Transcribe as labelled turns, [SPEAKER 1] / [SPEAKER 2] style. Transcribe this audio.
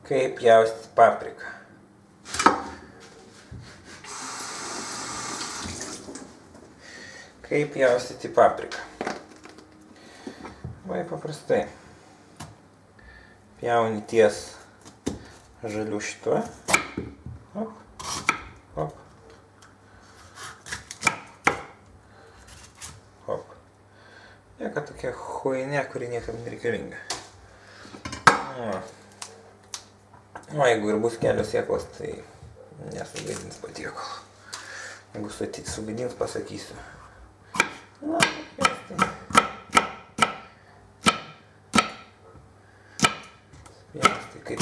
[SPEAKER 1] Kaip pjaustyti papriką. Kaip pjaustyti papriką. Labai paprastai. Pjauni ties žaliu šituo. Hop, hop. Hop. Lieka tokia chuinė, kuri niekam nereikalinga. O jeigu ir bus kelios sėklos, tai nesugadins patiekalo. Jeigu sugadins, pasakysiu. Na, spjausti kaip